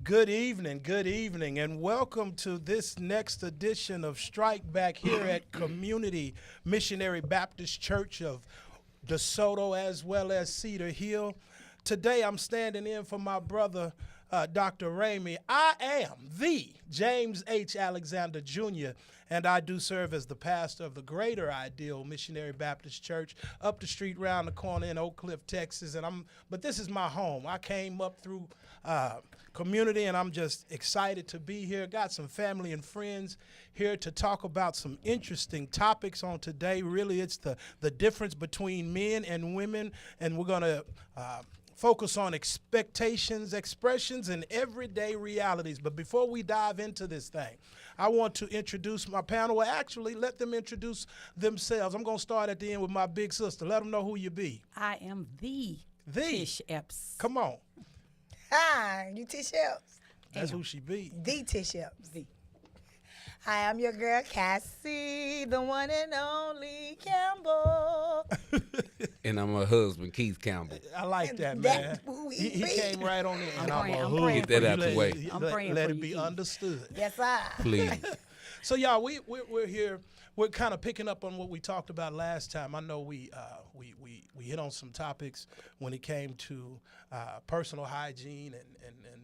Good evening, and welcome to this next edition of Strike Back here at Community Missionary Baptist Church of DeSoto as well as Cedar Hill. Today I'm standing in for my brother, Dr. Ramey. I am the James H. Alexander Jr., and I do serve as the pastor of the Greater Ideal Missionary Baptist Church up the street round the corner in Oak Cliff, Texas. But this is my home. I came up through community, and I'm just excited to be here. Got some family and friends here to talk about some interesting topics on today. Really, it's the difference between men and women, and we're going to focus on expectations, expressions, and everyday realities. But before we dive into this thing, I want to introduce my panel. Well, actually, let them introduce themselves. I'm going to start at the end with my big sister. Let them know who you be. I am the Tish Epps. Come on. Hi, you Tish Epps. That's who she be. The Tish Epps. Hi, I'm your girl Cassie, the one and only Campbell. And I'm her husband, Keith Campbell. I like that, man. That's who He he be. came right on in. And praying- a I'm hood. praying Get that out the way. Let for it you, be Keith. understood. Yes, I. Please. So, y'all, we're here. We're kind of picking up on what we talked about last time. I know we hit on some topics when it came to personal hygiene and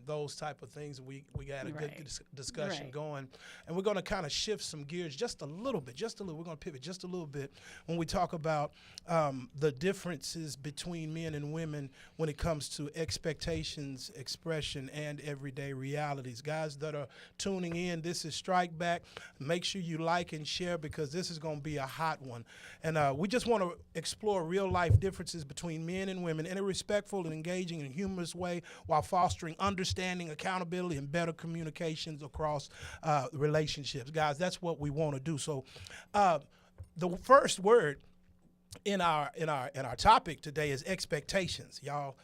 those type of things. We got a good discussion Right. going, and we're going to kind of shift some gears just a little bit. We're going to pivot just a little bit when we talk about the differences between men and women when it comes to expectations, expression, and everyday realities. Guys that are tuning in, this is Strike Back. Make sure you like and share because this is going to be a hot one. And we just want to explore real-life differences between men and women in a respectful and engaging and humorous way while fostering understanding, accountability, and better communications across relationships. Guys, that's what we want to do. So the first word in our topic today is expectations, y'all.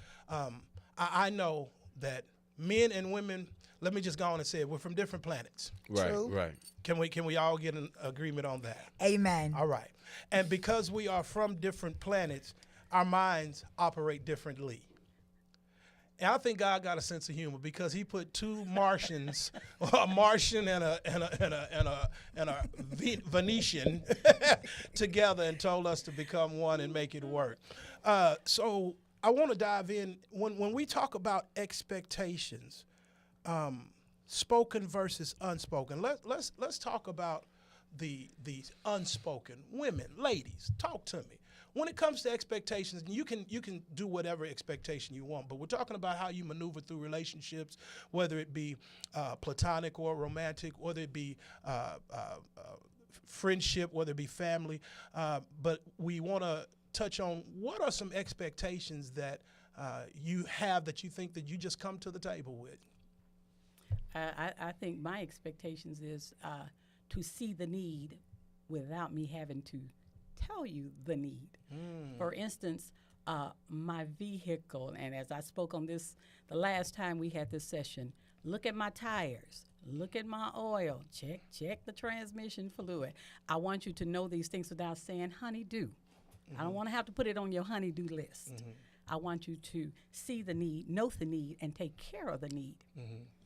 I know that men and women, let me just go on and say it, we're from different planets. Right, True. right. Can we all get an agreement on that? Amen. All right. And because we are from different planets, our minds operate differently. And I think God got a sense of humor because He put two Martians, a Martian and a Venetian, together and told us to become one and make it work. So I want to dive in when we talk about expectations, spoken versus unspoken. Let's talk about the unspoken. Women, ladies, talk to me. When it comes to expectations, you can do whatever expectation you want, but we're talking about how you maneuver through relationships, whether it be platonic or romantic, whether it be friendship, whether it be family. But we want to touch on what are some expectations that you have that you think that you just come to the table with. I think my expectations is to see the need without me having to tell you the need. For instance, my vehicle, and as I spoke on this the last time we had this session, look at my tires, look at my oil, check the transmission fluid. I want you to know these things without saying honey-do. I don't want to have to put it on your honey-do list. I want you to see the need, know the need, and take care of the need.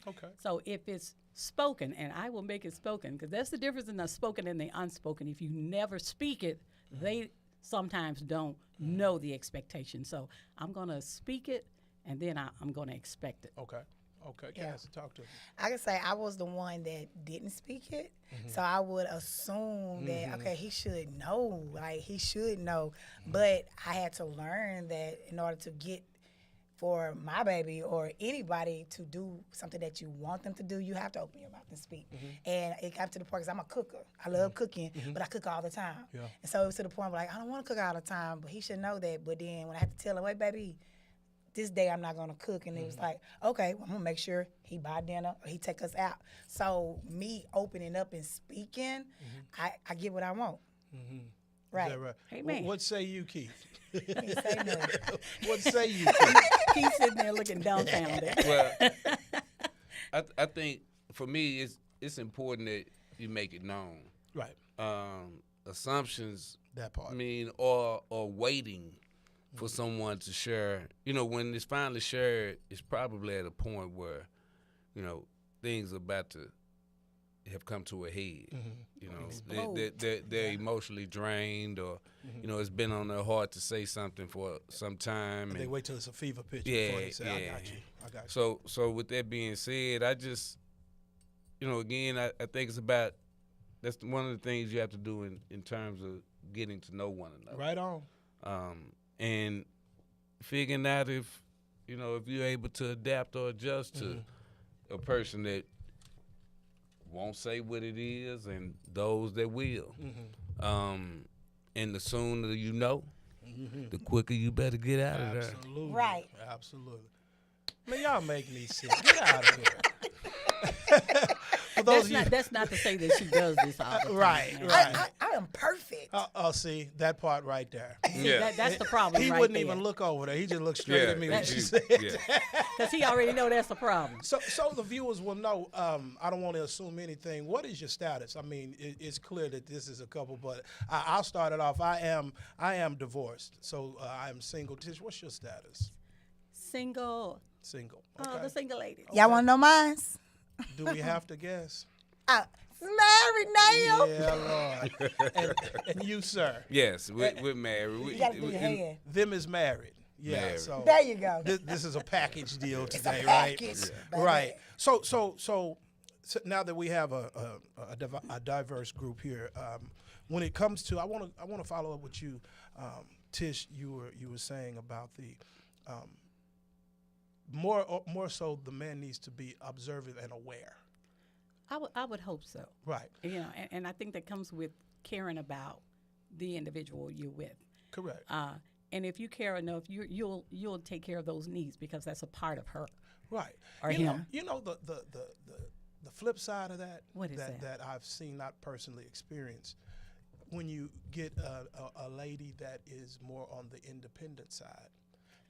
Okay. So if it's spoken, and I will make it spoken, because that's the difference in the spoken and the unspoken. If you never speak it, they sometimes don't know the expectation. So I'm going to speak it, and then I'm going to expect it. Okay. Yeah. Cassie, talk to me. I can say I was the one that didn't speak it, so I would assume that okay, he should know, like he should know. But I had to learn that in order to get for my baby or anybody to do something that you want them to do, you have to open your mouth and speak. And it got to the point because I'm a cooker. I love cooking, but I cook all the time. Yeah. And so it was to the point where like I don't want to cook all the time, but he should know that. But then when I had to tell him, wait, baby, this day I'm not gonna cook, and it was like, okay, well, I'm gonna make sure he buy dinner or he take us out. So me opening up and speaking, I get what I want. Right. Is that right? Amen. What say you, Keith? He say no. What say you, Keith? He's sitting there looking dumbfounded. Well, I think for me it's important that you make it known. Right. Assumptions, That part. I mean, or waiting for someone to share. You know, when it's finally shared, it's probably at a point where you know, things are about to have come to a head. You know, they're emotionally drained, or you know, it's been on their heart to say something for some time. And they wait till it's a fever pitch Yeah, before they say, I yeah. got you. So with that being said, I just, you know, again, I think it's about, that's one of the things you have to do in terms of getting to know one another. Right on. And figuring out if, you know, if you're able to adapt or adjust to a person that won't say what it is and those that will. And the sooner you know, the quicker you better get out of there. Absolutely. Right. Absolutely. Man, y'all make me sick. Get out of here. For those of you, That's not to say that she does this all the time. Right, man. right. I am perfect. see, that part right there. See, Yeah. that's the problem. He right wouldn't there. even look over there. He just looked straight at me when she said yeah. Because he already know that's the problem. So the viewers will know. I don't want to assume anything. What is your status? I mean, it's clear that this is a couple, but I'll start it off. I am divorced, so I am single. Tish, what's your status? Single. Single. Oh, Okay. the single lady. Y'all want to know mine? Do we have to guess? Married now. Yeah, Lord. and you, sir, Yes, we're married. You got to do your hand. them is married. Yeah. Married. So There you go. this is a package deal It's a today, right? package, Right. baby. So now that we have a diverse group here, when it comes to, I want to follow up with you, Tish. You were saying about the more so the man needs to be observant and aware. I would hope so. Right. You know, and I think that comes with caring about the individual you're with. Correct. And if you care enough, you'll take care of those needs because that's a part of her. Right. Or you know, him. you know the flip side of that. What is that? That I've seen, not personally experienced. When you get a lady that is more on the independent side,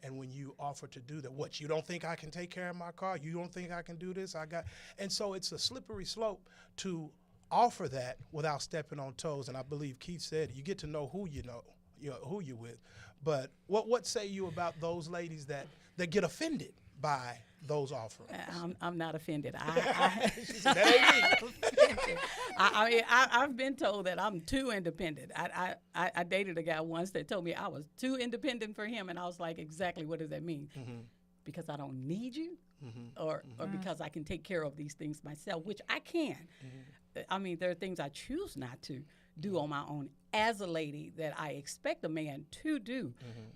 and when you offer to do that, what, you don't think I can take care of my car? You don't think I can do this? And so it's a slippery slope to offer that without stepping on toes. And I believe Keith said you get to know who you know who you're with. But what say you about those ladies that get offended by those offers? I'm not offended. That ain't me. I mean, I've been told that I'm too independent. I dated a guy once that told me I was too independent for him, and I was like, exactly, what does that mean? Because I don't need you, or because I can take care of these things myself, which I can. I mean, there are things I choose not to do on my own as a lady that I expect a man to do.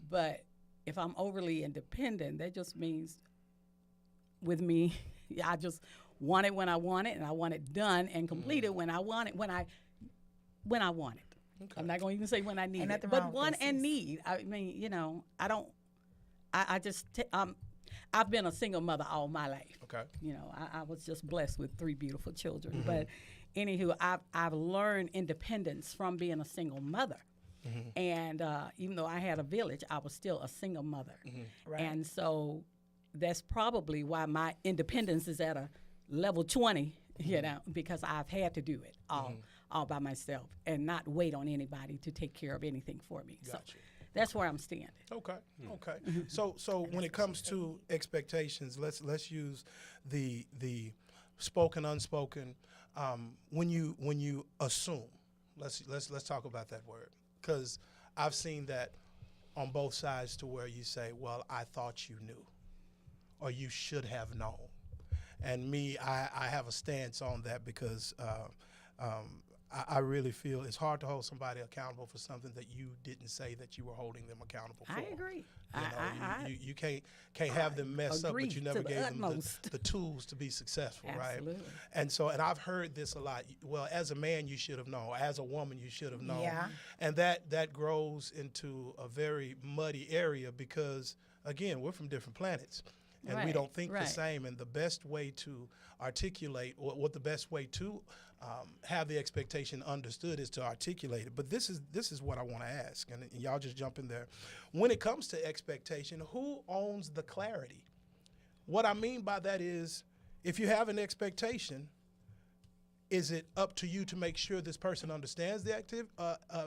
But if I'm overly independent, that just means with me, I just want it when I want it, and I want it done and completed when I want it, when I want it. Okay. I'm not going to even say when I need it, but want and need. I mean, you know, I've been a single mother all my life. Okay. You know, I was just blessed with 3 beautiful children. But anywho, I've learned independence from being a single mother. And even though I had a village, I was still a single mother. Right. And so that's probably why my independence is at a level 20, you know, because I've had to do it all by myself and not wait on anybody to take care of anything for me. Gotcha. So that's where I'm standing. Okay. Okay. So when it comes to expectations, let's use the spoken, unspoken. When you assume, let's talk about that word, because I've seen that on both sides, to where you say, well, I thought you knew, or you should have known. And me, I have a stance on that, because I really feel it's hard to hold somebody accountable for something that you didn't say that you were holding them accountable for. I agree. You can't have them mess up, but you never gave them utmost. the tools to be successful, Absolutely. right? And I've heard this a lot. Well, as a man, you should have known. As a woman, you should have known. Yeah. And that grows into a very muddy area, because, again, we're from different planets. And we Right, don't think the right. same. And the best way to articulate, or what the best way to have the expectation understood, is to articulate it. But this is what I want to ask, and y'all just jump in there. When it comes to expectation, who owns the clarity? What I mean by that is, if you have an expectation, is it up to you to make sure this person understands the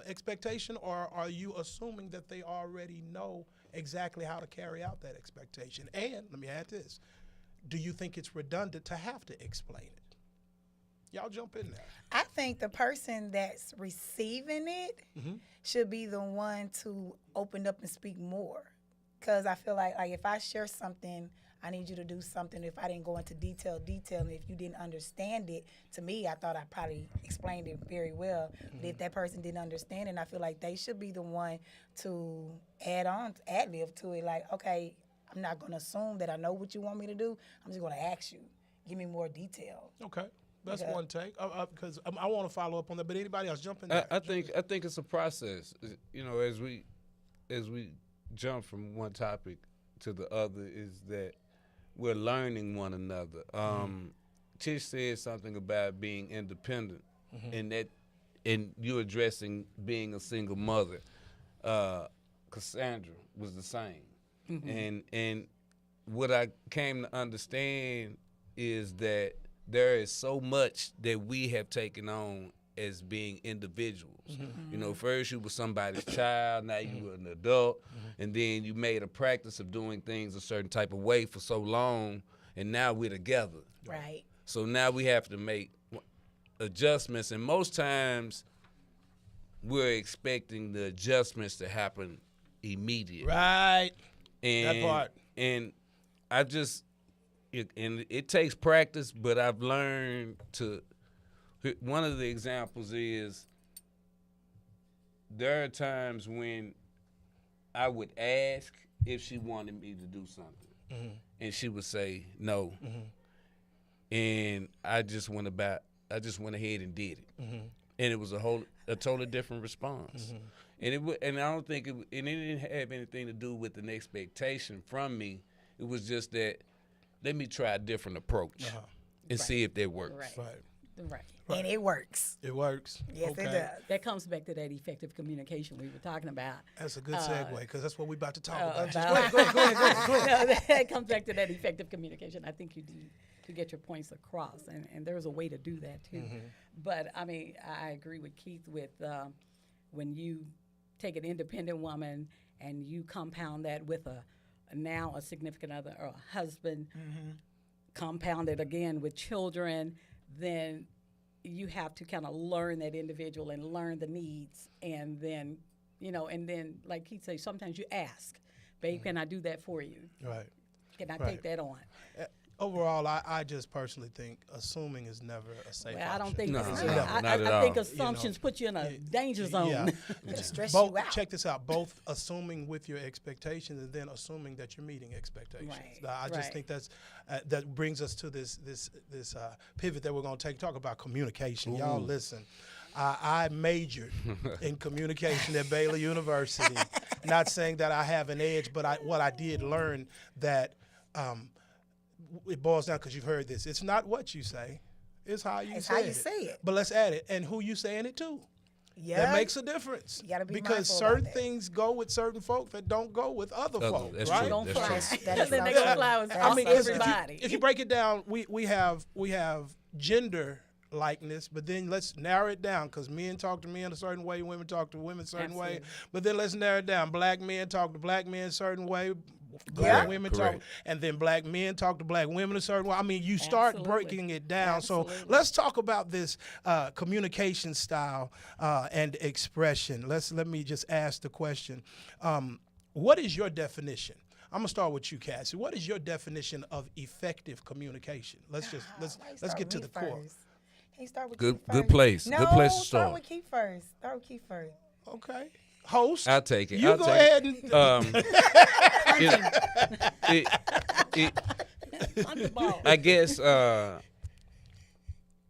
expectation, or are you assuming that they already know exactly how to carry out that expectation? And let me add this. do you think it's redundant to have to explain it? Y'all jump in there. I think the person that's receiving it should be the one to open up and speak more. Because I feel like if I share something, I need you to do something. If I didn't go into detail, and if you didn't understand it, to me, I thought I probably explained it very well. But if that person didn't understand it, I feel like they should be the one to ad-lib to it. Like, okay, I'm not going to assume that I know what you want me to do. I'm just going to ask you. Give me more detail. Okay. That's Okay. one take. Because I want to follow up on that, but anybody else jump in there? I think it's a process. You know, as we jump from one topic to the other, is that we're learning one another. Tish said something about being independent, and you addressing being a single mother. Cassandra was the same, and what I came to understand is that there is so much that we have taken on as being individuals. You know, first you were somebody's child, now you were an adult, and then you made a practice of doing things a certain type of way for so long, and now we're together. Right. So now we have to make adjustments, and most times we're expecting the adjustments to happen immediately. Right. And, That part. And I just, and it takes practice, but I've learned to, one of the examples is there are times when I would ask if she wanted me to do something, and she would say no, and I just went ahead and did it, and it was a totally different response, and I don't think and it didn't have anything to do with an expectation from me. It was just that let me try a different approach and see if that works. Right. Right. Right. And it works. It works. Yes, Okay. it does. That comes back to that effective communication we were talking about. That's a good segue because that's what we're about to talk about. Just about- go ahead. No, that comes back to that effective communication. I think you need to get your points across, and there's a way to do that too. But I mean, I agree with Keith with when you take an independent woman and you compound that with now a significant other or a husband, compound it again with children, then you have to kind of learn that individual and learn the needs, and then like Keith says, sometimes you ask, babe, can I do that for you? Right. Can I Right. take that on? Overall, I just personally think assuming is never a safe Well, I don't option. think No, that's no, I not at think all. assumptions put you in a danger zone. Yeah. It'll stress Both, you out. check this out. Both assuming with your expectations and then assuming that you're meeting expectations. Right, I just right. think that brings us to this pivot that we're going to talk about communication. Y'all listen. I majored in communication at Baylor University. Not saying that I have an edge, but what I did learn that it boils down, because you've heard this. It's not what you say, it's how you It's say how it. you say it. But let's add it, and who you saying it to. Yeah. That makes a difference. You gotta be because mindful about certain that. things go with certain folk that don't go with other folk, That's right? true. Don't That's fly. true. That is Then they so gonna true. fly with I mean, 'cause everybody. if you break it down, we have gender likeness, but then let's narrow it down, because men talk to men a certain way, women talk to women a certain way. Absolutely. But then let's narrow it down. Black men talk to black men a certain way. Black Yeah. women Correct. talk, and then black men talk to black women a certain way. I mean, you start Absolutely. breaking it down. So Absolutely. let's talk about this communication style and expression. Let me just ask the question: what is your definition? I'm gonna start with you, Cassie. What is your definition of effective communication? Let's Why you let's start get with to me the core. first? Can't you start with Good- Keith good first? place. No, Good place to start start. with Keith first. Start with Keith first. Okay, host. I'll take it. You I'll go take ahead it. and Underball. I guess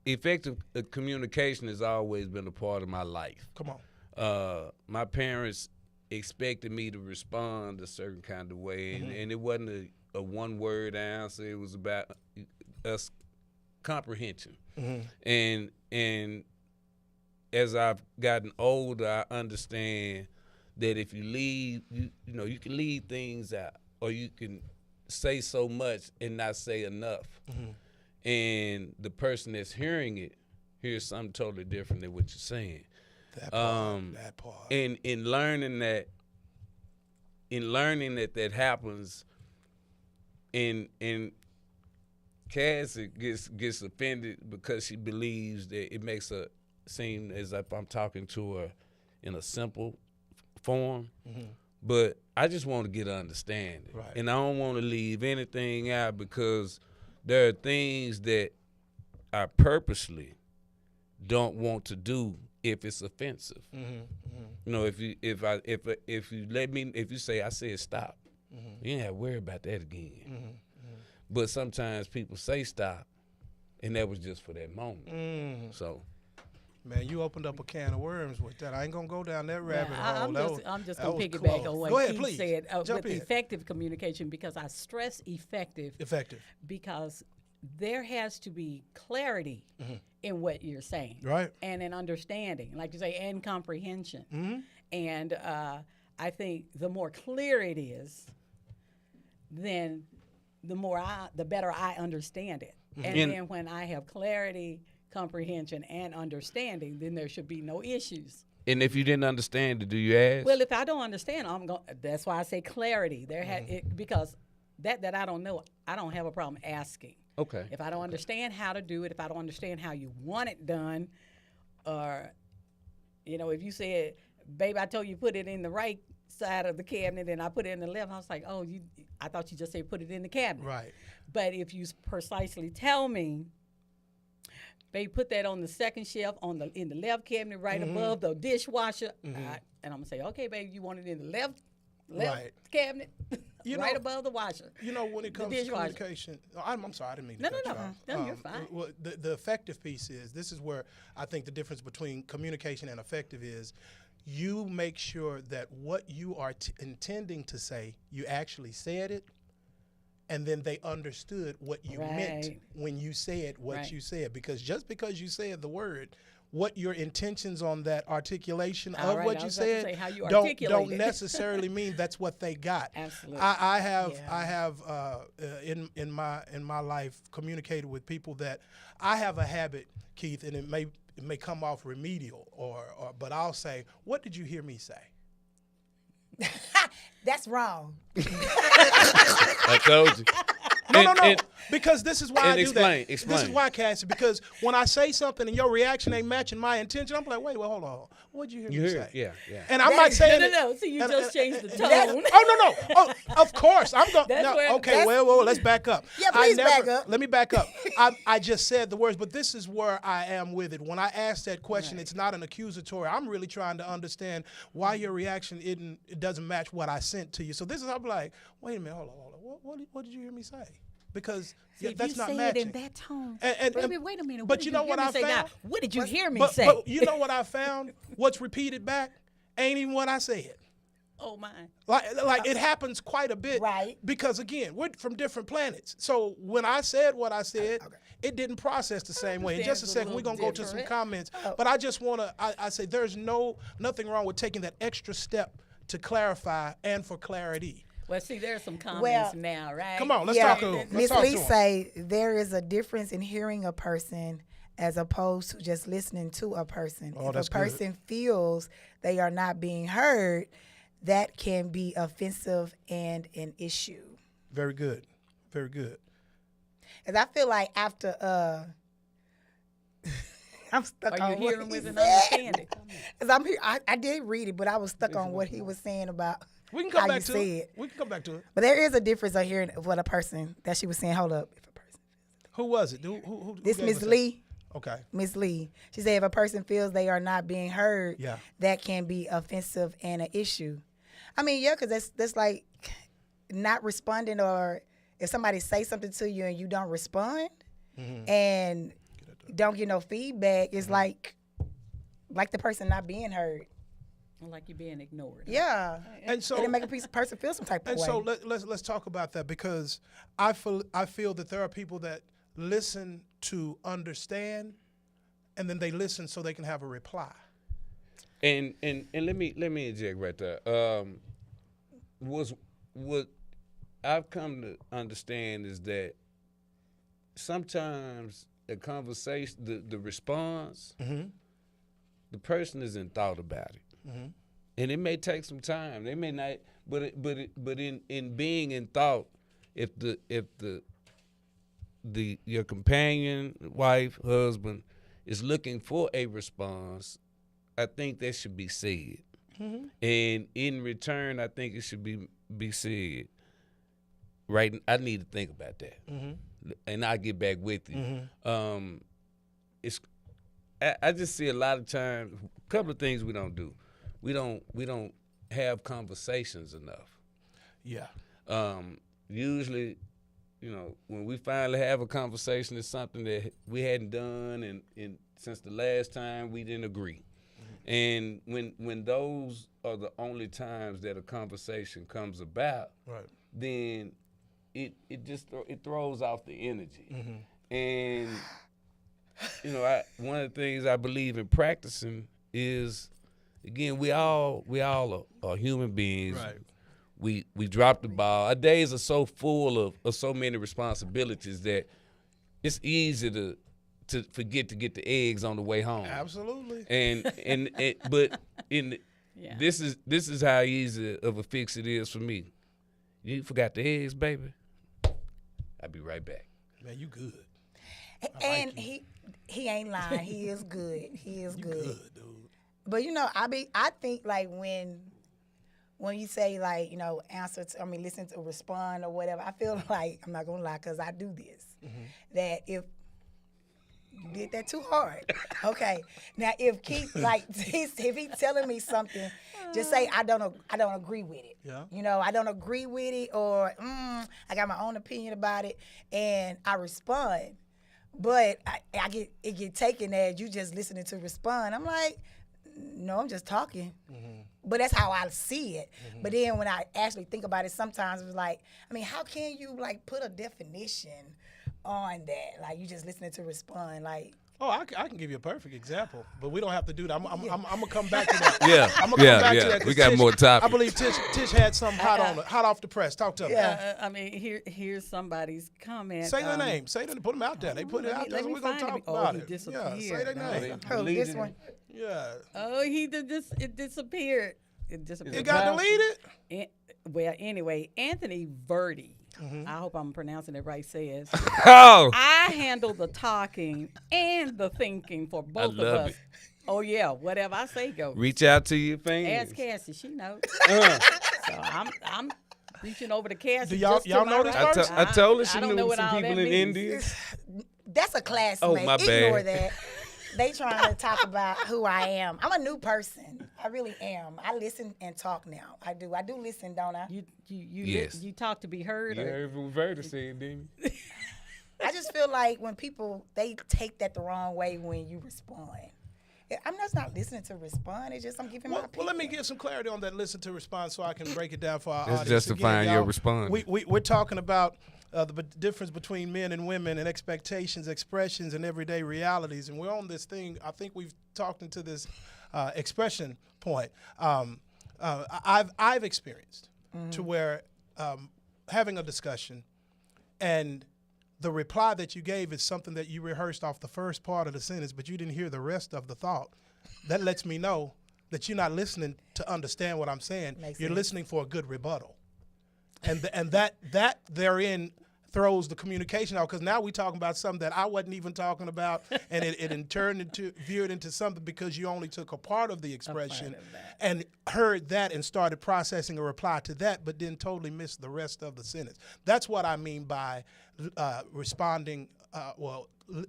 effective communication has always been a part of my life. come on. My parents expected me to respond a certain kind of way, and it wasn't a one-word answer. It was about us comprehension. And as I've gotten older, I understand that if you leave, you can leave things out, or you can say so much and not say enough. And the person that's hearing it hears something totally different than what you're saying. That part. That part. And in learning that that happens, and Cassie gets offended because she believes that it makes her seem as if I'm talking to her in a simple form. But I just want to get an understanding. Right. And I don't want to leave anything out because there are things that I purposely don't want to do if it's offensive. You know, if you say I said stop, you ain't have to worry about that again. But sometimes people say stop, and that was just for that moment. So. Man, you opened up a can of worms with that. I ain't gonna go down that rabbit Yeah, hole. I'm just that gonna was piggyback close. on Go what ahead, Keith please. said Jump with in. effective communication, because I stress effective because there has to be clarity in what you're saying, Right. and an understanding, like you say, and comprehension. And I think the more clear it is, then the better I understand it. And then when I have clarity, comprehension, and understanding, then there should be no issues. And if you didn't understand it, do you ask? Well, if I don't understand, that's why I say clarity. Because that I don't know, I don't have a problem asking. Okay. If I don't understand how to do it, if I don't understand how you want it done, or, if you said, baby, I told you put it in the right side of the cabinet and I put it in the left, I was like, oh, I thought you just said put it in the cabinet. Right. But if you precisely tell me, babe, put that on the second shelf in the left cabinet right above the dishwasher, and I'm gonna say, okay, babe, you want it in the left Right. cabinet, right know- above the washer. When it comes to dishwasher. communication, I'm sorry, I didn't mean to No, cut no, you no. off. No, you're fine. Well, the effective piece is, this is where I think the difference between communication and effective is, you make sure that what you are intending to say, you actually said it, and then they understood what you meant Right. when you said what Right. you said. Because just because you said the word, what your intentions on that articulation All of right, what I you was about to said say how you don't articulate it. necessarily mean that's what they got. Absolutely. I have Yeah. in my life communicated with people that I have a habit, Keith, and it may come off remedial but I'll say, what did you hear me say? That's wrong. I told you. No. And- Because this is why and I do explain, that. This explain. is why, Cassie, because when I say something and your reaction ain't matching my intention, I'm like, wait, hold on. What'd you hear You me heard? say? Yeah. And I'm not saying it. No. So you just changed the tone. Oh, no. Oh, of course. I'm going That's no, where- okay, that's- well, let's back up. Yeah, please back up. Let me back up. I just said the words, but this is where I am with it. When I ask that question, it's not an accusatory. I'm really trying to understand why your reaction it doesn't match what I sent to you. So this is, I'm like, wait a minute, hold on. What did you hear me say? Because If that's you not say matching. it in that tone, And- wait a minute. but What you did know hear what me I say now? found? What did you hear me but, say? But you know what I found? What's repeated back ain't even what I said. Oh my. Like it happens quite a bit, Right. Because again, we're from different planets. So when I said what I said, it didn't process the same way. In just a understand second, we're it's a gonna go little to some different. comments. But I just wanna, I say there's nothing wrong with taking that extra step to clarify and for clarity. Well, see, there's some comments Well, now, right? Come on, let's talk to him. Let's Miss talk Lee to him. say there is a difference in hearing a person as opposed to just listening to a person. Oh, if that's a person feels they are not being heard, that can be offensive and an issue. Very good, very good. Because I feel like after I'm stuck Are on you what hearing he with an said. understanding? Because I'm here, I did read it, but I was stuck on what he was saying about We can how come you back to said. it. We can come back to it. But there is a difference of hearing what a person that she was saying. Hold up, if a person. Who was it? Who This gave Miss us that? Lee. Okay. Miss Lee. She said if a person feels they are not being heard, Yeah. that can be offensive and an issue. I mean, yeah, because that's like not responding, or if somebody say something to you and you don't respond and don't get no feedback, it's like the person not being heard. Like you're being ignored. Yeah. And so It'll make a person feel some type of And way. so let's talk about that, because I feel that there are people that listen to understand, and then they listen so they can have a reply. And let me inject right there. What I've come to understand is that sometimes a conversation, the response, the person isn't thought about it, and it may take some time. They may not, but in being in thought, if the your companion, wife, husband is looking for a response, I think that should be said. Mm-hmm. And in return, I think it should be said. Right, I need to think about that, and I'll get back with you. I just see a lot of times, a couple of things we don't do. We don't have conversations enough. Yeah. Usually, when we finally have a conversation, it's something that we hadn't done, and since the last time we didn't agree. And when those are the only times that a conversation comes about, Right. then it throws off the energy. And one of the things I believe in practicing is, again, we all are human beings. Right. We drop the ball. Our days are so full of so many responsibilities that it's easy to forget to get the eggs on the way home. Absolutely. But Yeah. this is how easy of a fix it is for me. You forgot the eggs, baby. I'll be right back. Man, you good. And he ain't lying. He is good. He is good. Good, dude. But I think like when you say like listen to respond or whatever, I feel like, I'm not gonna lie, because I do this. That if you did that too hard, okay. Now if Keith if he telling me something, just say I don't agree with it. Yeah. I don't agree with it, or I got my own opinion about it, and I respond. But it get taken as you just listening to respond. I'm like, no, I'm just talking. But that's how I see it. But then when I actually think about it, sometimes it's like, how can you like put a definition on that? Like, you just listening to respond, like. Oh, I can give you a perfect example, but we don't have to do that. I'm gonna come back to that. Yeah, I'm gonna come back to that. 'Cause We got Tish, more topics. I believe Tish had something hot off the press. Talk to me. Yeah. Here's somebody's comment. Say their name. Put them out there. They put it out there, so we're gonna talk about it. Yeah, say their name. Oh, this one. Yeah. Oh, it disappeared. It disappeared. It got deleted. Well, anyway, Anthony Verdi, I hope I'm pronouncing it right, says, Oh, I handle the talking and the thinking for both of love us. it. Oh, yeah, whatever I say goes. reach out to your fans. Ask Cassie, she knows. So I'm reaching over to Cassie. Do y'all just to my know this right. person? I told her she I don't know knew what some all people that in means. India. That's a classmate. Oh, my bad. Ignore that. They trying to talk about who I am. I'm a new person. I really am. I listen and talk now. I do. I do listen, don't I? Yes. You talk to be heard. You or- heard what Verda said, didn't you? I just feel like when people, they take that the wrong way when you respond. I'm just not listening to respond. It's just I'm giving my Well, opinion. let me give some clarity on that. Listen to response, so I can break it down for our That's audience. justifying Again, your y'all, response. We're talking about the difference between men and women, and expectations, expressions, and everyday realities. And we're on this thing. I think we've talked into this expression point. I've experienced to where having a discussion and the reply that you gave is something that you rehearsed off the first part of the sentence, but you didn't hear the rest of the thought. That lets me know that you're not listening to understand what I'm saying. Makes You're sense. listening for a good rebuttal. And that therein throws the communication out, because now we're talking about something that I wasn't even talking about, and it veered into something because you only took a part of the expression and heard that and started processing a reply to that, but then totally missed the rest of the sentence. That's what I mean by responding,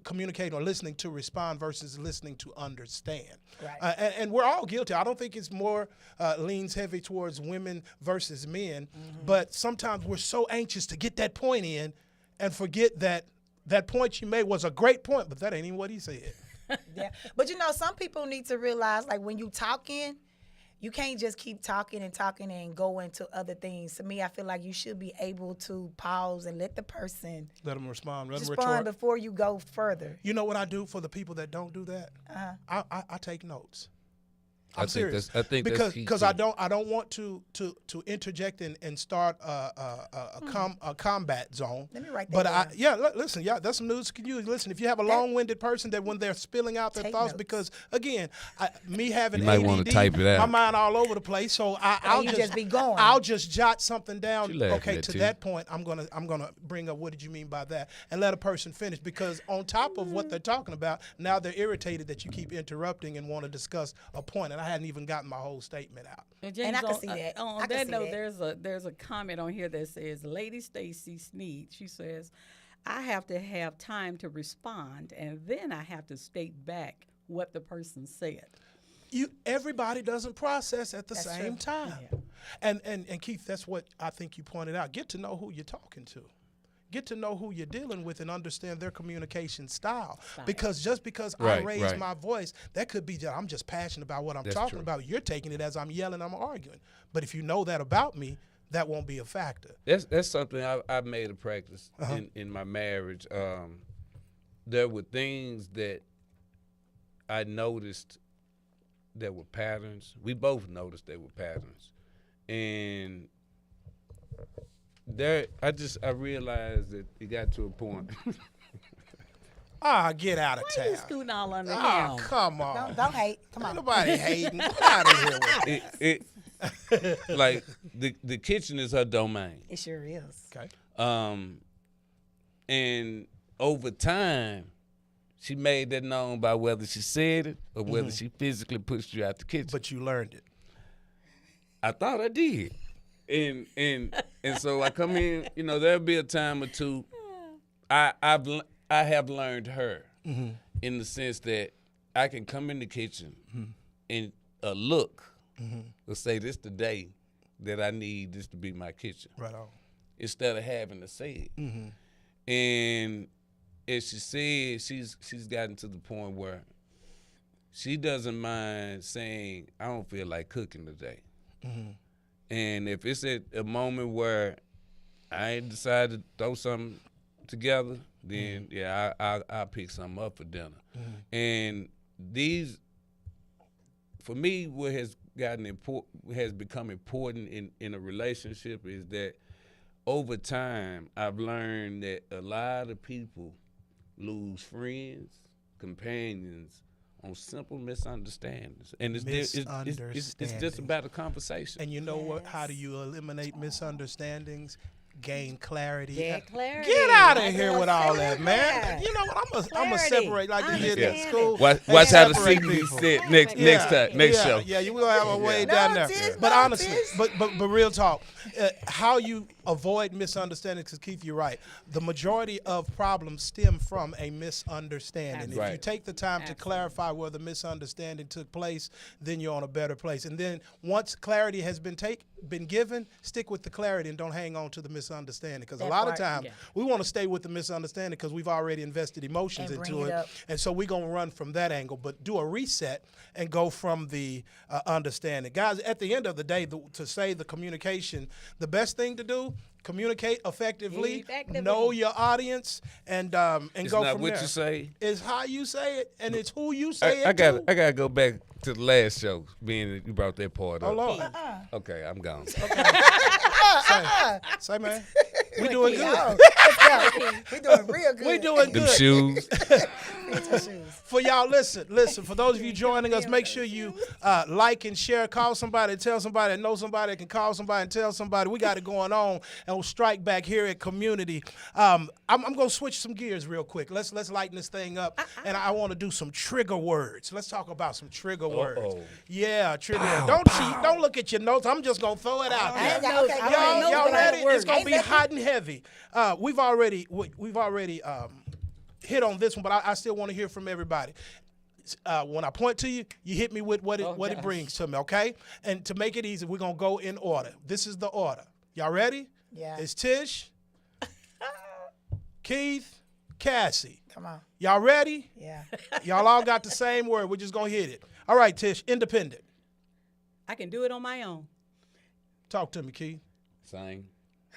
communicating or listening to respond versus listening to understand. Right. And we're all guilty. I don't think it's more leans heavy towards women versus men, but sometimes we're so anxious to get that point in and forget that that point you made was a great point, but that ain't even what he said. Yeah. But some people need to realize, like, when you talking, you can't just keep talking and go into other things. To me, I feel like you should be able to pause and let the person Let them respond. Let them respond retort. before you go further. You know what I do for the people that don't do that? I take notes. I'm serious. I think because that's key because too. I don't want to interject and start a combat zone. Let me write that But down. listen, yeah, that's some news you can use. Listen, if you have a long-winded person that when they're spilling out their Take thoughts, notes. because again, me having You might ADD, wanna type it out. my mind all over the place. So I'll you just be going. I'll just jot something down. She laughing Okay, at to you. that point, I'm gonna bring up what did you mean by that, and let a person finish, because on top of what they're talking about, now they're irritated that you keep interrupting and want to discuss a point, and I hadn't even gotten my whole statement out. And, And I James, can see that. On I can that see note, that. there's a comment on here that says, Lady Stacy Sneed. She says, I have to have time to respond, and then I have to state back what the person said. Everybody doesn't process at the That's same true. time. And Keith, that's what I think you pointed out. Get to know who you're talking to. Get to know who you're dealing with and understand their communication style. Because just because I Right, raise right. my voice, that could be that I'm just passionate about what I'm That's talking true. about. You're taking it as I'm yelling, I'm arguing. But if you know that about me, that won't be a factor. That's something I've made a practice Uh-huh. in my marriage. There were things that I noticed that were patterns. We both noticed they were patterns, and I realized that it got to a point. Get out of Why you town. scooting all under Oh, him? come on. Don't hate. Come on. Nobody hating. Get out of here with it. it like the kitchen is her domain. It sure is. Okay. And over time, she made that known by whether she said it or whether she physically pushed you out the kitchen. But you learned it. I thought I did. And so I come in, there'll be a time or two. I have learned her in the sense that I can come in the kitchen and a look will say, this the day that I need this to be my kitchen. Right on. Instead of having to say it. And as she said, she's gotten to the point where she doesn't mind saying, I don't feel like cooking today. And if it's at a moment where I ain't decided to throw something together, then I'll pick something up for dinner. And these, for me, what has become important in a relationship is that over time I've learned that a lot of people lose friends, companions on simple misunderstandings, and it's just about a conversation. And you know what? How do you eliminate misunderstandings? Gain clarity. Get clarity. Get out of Like here I with all said. that, man. You know what? I'm gonna Clarity. separate like they did in Understanding. school. Watch They how the separate secret is people. set next time, next yeah, show. Yeah, you will have a way No, down there. Tiz, But no, honestly, Tiz. but real talk, how you avoid misunderstandings? Because Keith, you're right. The majority of problems stem from a misunderstanding. If you Right. take the time to clarify where the misunderstanding took place, then you're on a better place. And then once clarity has been given, stick with the clarity and don't hang on to the misunderstanding. Because a That lot of part, times we want to stay with the misunderstanding because we've already invested emotions And bring into it it. up. And so we're going to run from that angle, but do a reset and go from the understanding. Guys, at the end of the day, to say the communication, the best thing to do, communicate effectively, know your audience, and It's go not from what there. you say. It's how you say it, and it's who you say I it got to. I gotta go back to the last show, being that you brought that part Oh, up. Lord. Okay, I'm gone. Say, man. We doing good. Yo, let's go. We doing real good. We doing Them good. shoes. For y'all, listen. For those of you joining us, make sure you like and share. Call somebody, tell somebody that knows somebody that can call somebody and tell somebody. We got it going on, and we'll strike back here at Community. I'm gonna switch some gears real quick. Let's lighten this thing up, and I want to do some trigger words. Let's talk about some trigger words. Yeah, trigger words. Don't cheat. Don't look at your notes. I'm just gonna throw it out there. Y'all ready? It's gonna be hot and heavy. We've already hit on this one, but I still want to hear from everybody. When I point to you, you hit me with what it brings to me, okay? And to make it easy, we're gonna go in order. This is the order. Y'all ready? Yeah. It's Tish, Keith, Cassie. Come on. Y'all ready? Yeah. Y'all all got the same word. We're just gonna hit it. All right, Tish, independent. I can do it on my own. Talk to me, Keith. Same.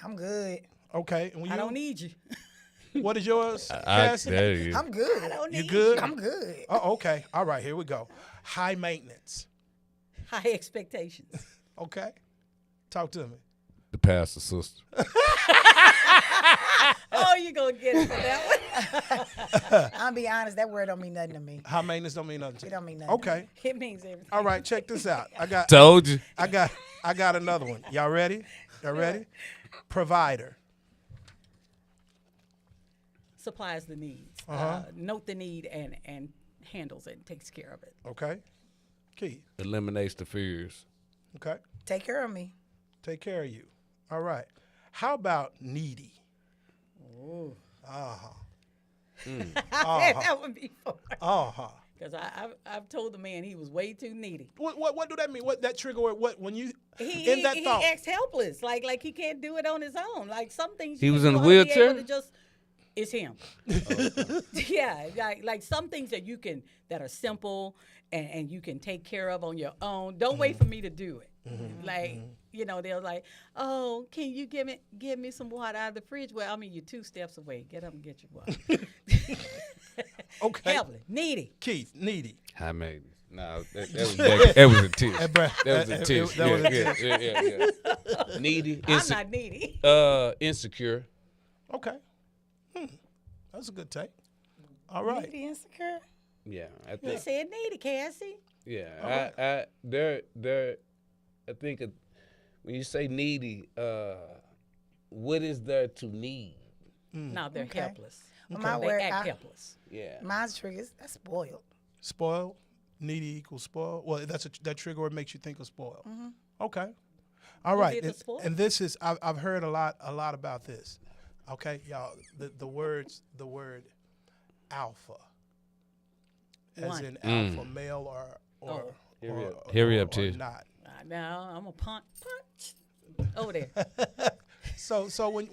I'm good. Okay. And when I you, don't need you. what is yours, Cassie? There you go. I'm good. You good? I'm good. Oh, okay. All right, here we go. High maintenance. High expectations. Okay. Talk to me. The pastor sister. Oh, you gonna get it for that one? I'll be honest, that word don't mean nothing to me. High maintenance don't mean nothing to It you. don't mean nothing. Okay. It means everything. All right, check this out. Told you. I got another one. Y'all ready? Y'all ready? Provider. Supplies the needs. Note the need and handles it, takes care of it. Okay. Keith. Eliminates the fears. Okay. Take care of me. Take care of you. All right. How about needy? That would be fun. Uh-huh. Because I've told the man he was way too needy. What do that mean? What that trigger word? What when you He in that thought? acts helpless, like he can't do it on his own. Like some things He you was just in a ought to be able wheelchair? to just it's him. Yeah, like some things that are simple and you can take care of on your own. Don't wait for me to do it. Like they're like, oh, can you give me some water out of the fridge? Well, I mean, you're 2 steps away. Get up and get your water. Okay. Helpless, needy. Keith, needy. High maintenance. No, that was a tip. bruh, That was a tip. that was a Yeah. Needy. I'm not needy. Insecure. Okay. That's a good take. All right. Needy, insecure. Yeah, I He think. said needy, Cassie. Yeah, I think when you say needy, what is there to need? No, they're Okay. helpless. Well, my They word, act helpless. Yeah. mine's triggers. That's spoiled. Spoiled. Needy equals spoiled. Well, that trigger word makes you think of spoiled. Okay. All right. did the And, spoiled? and this is I've heard a lot about this. Okay, y'all. The word alpha, as One. in alpha male or Hurry up, or Tish. not. Now I'm a punch over there. So when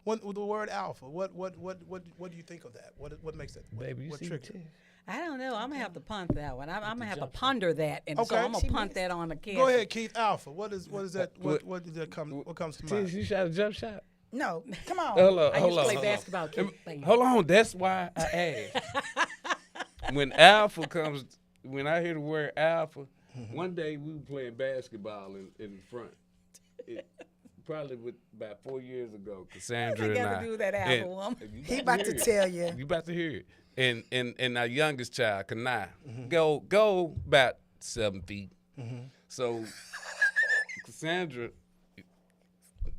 the word alpha, what do you think of that? What makes it? Baby, you what see trigger? I don't know. I'm gonna have to punt that one. I'm gonna have to ponder that, and so Okay. I'm gonna punt that on the kid. Go ahead, Keith. Alpha. What is that? What does that come? What comes to mind? Tish, you shot a jump shot. No, come on. Hold on, I used to play hold basketball. Kid. on. Hold on. That's why I asked. When alpha comes, when I hear the word alpha, one day we were playing basketball in front. Probably about 4 years ago, Cassandra What and got I. to do with that and- alpha woman? you He about to hear it. tell you. You about to hear it. And our youngest child, Kanai, go about 7 feet. So Cassandra,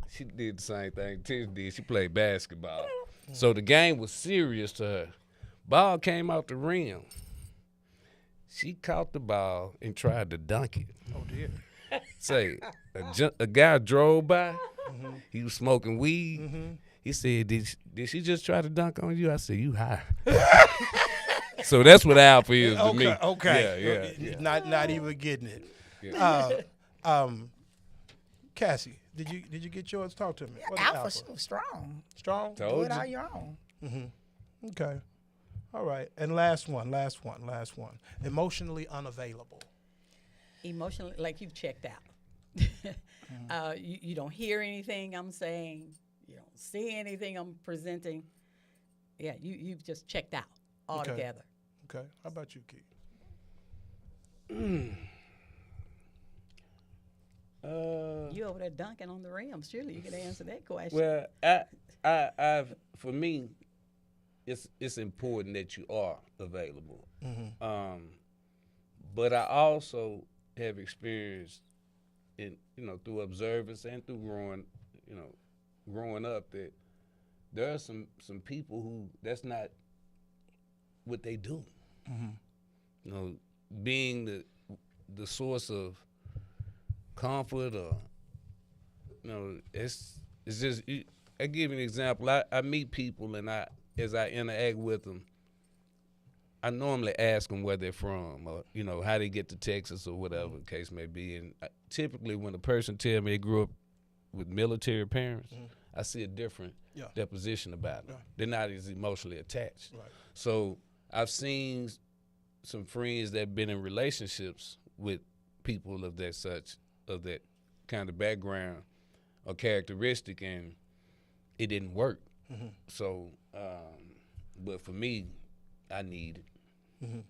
she did the same thing Tish did. She played basketball. So the game was serious to her. Ball came out the rim. She caught the ball and tried to dunk it. Oh dear. Say, a guy drove by. He was smoking weed. He said, did she just try to dunk on you? I said, you high. So that's what alpha is to me. Okay. Yeah. Not even getting it. Yeah. Cassie, did you get yours? Talk to me. What is Alpha, she was strong. Strong. Do Told it you. on your own. Okay. All right. And last one. Emotionally unavailable. Emotionally, like you've checked out. You don't hear anything I'm saying. You don't see anything I'm presenting. Yeah, you've just checked out altogether. Okay. How about you, Keith? You over there dunking on the rim. Surely you can answer that question. Well, I've for me, it's important that you are available. But I also have experienced in through observance and through growing up that there are some people who that's not what they do. Being the source of comfort or it's just I give you an example. I meet people and as I interact with them, I normally ask them where they're from or how they get to Texas or whatever the case may be. And typically when a person tell me they grew up with military parents, I see a different deposition about them. They're not as emotionally attached. Right. So I've seen some friends that have been in relationships with people of that kind of background or characteristic, and it didn't work. So, but for me, I need it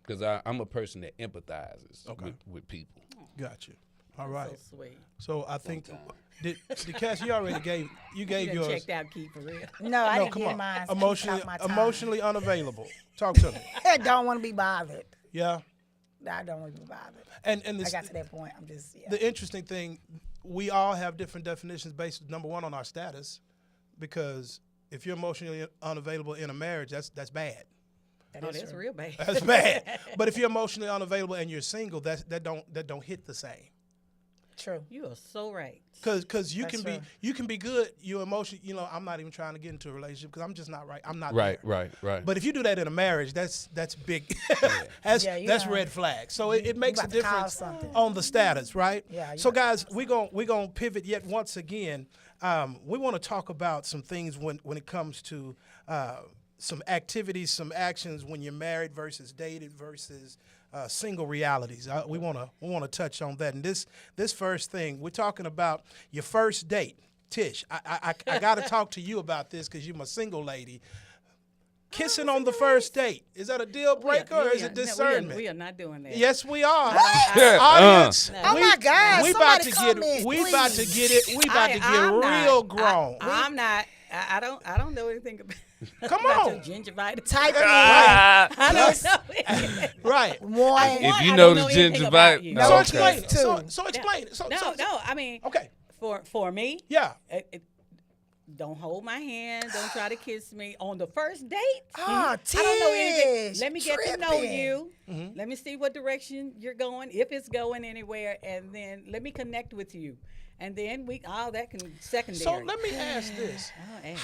because I'm a person that empathizes with people. Gotcha. All right. So sweet. So I think did Cass, you already gave You done yours. checked out, Keith, for real. No, I No, didn't come get on. mine. Emotionally unavailable. Talk to me. I don't want to be bothered. Yeah. I don't want to be bothered. And I this, got to that point. I'm just, yeah. the interesting thing, we all have different definitions based, number one, on our status, because if you're emotionally unavailable in a marriage, that's bad. Oh, that's real bad. That's bad. But if you're emotionally unavailable and you're single, that don't hit the same. True. You are so right. Cause you That's can be true. you can be good. You emotion. I'm not even trying to get into a relationship because I'm just not right. I'm not Right, there. right. But if you do that in a marriage, that's big. that's Yeah, you that's know. red flag. So it makes a about to call difference something. on the status, right? Yeah, you So about to guys, we're gonna pivot yet once again. We want to talk about some things when it comes to some activities, some actions when you're married versus dated versus single realities. We want to touch on that. And this first thing we're talking about your first date. Tish, I got to talk to you about this because you're my single lady. Kissing on the first date, is that a deal breaker or is it discernment? We are not doing that. Yes, we are. Yeah, Audience, Oh my God, we about to somebody get comment, we about to please. get it. We about to get I'm real not, grown. I'm not. I don't know anything about. Come about on. your gingivitis. Type in. I don't know. Right. One. If One, you I know don't the know anything about gingivitis, you. No, So okay. explain it. So, Two. so explain it. So, No, so, no. I mean, okay. for me, Yeah. don't hold my hand. Don't try to kiss me on the first date. Ah, I don't know anything. Tish, Let me get to know tripping. you. Let me see what direction you're going, if it's going anywhere, and then let me connect with you. And then all that can secondary. So let me ask this: ask.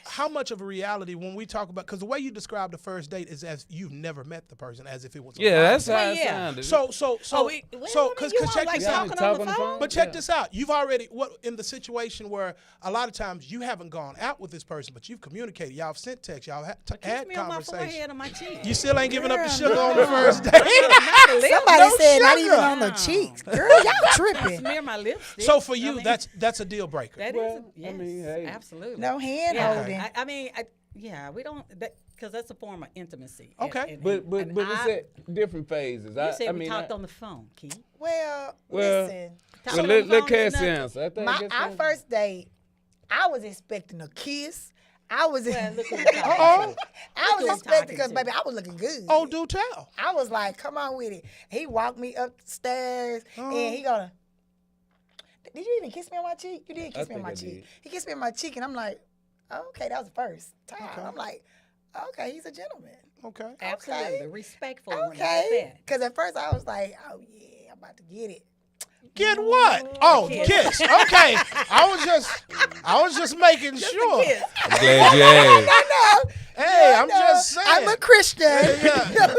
how much of a reality when we talk about, because the way you describe the first date is as you've never met the person, as if it was a Yeah, blind that's date. how Well, it yeah. sounded. Because check this out. talking on the phone? But check this out. You've already in the situation where a lot of times you haven't gone out with this person, but you've communicated. Y'all have sent texts. Y'all had Kiss me on my conversation. forehead or my cheek. You still ain't giving up the Girl, sugar no. on the first date. Somebody No said not sugar. even on the cheeks. Girl, y'all tripping. Smear my lipstick. So for you, I mean, that's a deal breaker. that Well, is yes, I mean, hey. absolutely. No hand Yeah, holding. I mean, we don't because that's a form of intimacy. Okay. But and it's I- at different phases. You said I we mean, talked on the phone, Keith. Well, Well, listen. Talking well, on let the phone is Cassie nothing. answer. I think Our first date, I was expecting a kiss. I was Well, look who we're talking Uh-oh. I who was I'm expecting talking because to. baby, I was looking good. Oh, do tell. I was like, come on with it. He walked me upstairs and he gonna. Did you even kiss me on my cheek? You did kiss me on think my I cheek. did. He kissed me on my cheek, and I'm like, oh, okay, that was the first time. Okay. I'm like, okay, he's a gentleman. Okay. Absolutely, Okay. respectful. When Okay. you said. Because at first I was like, oh yeah, I'm about to get it. Get what? Oh, Kiss. kiss. Okay. I was just making sure. Kiss. I'm glad you asked. I know. Hey, I'm just saying. I'm a Christian. Yeah.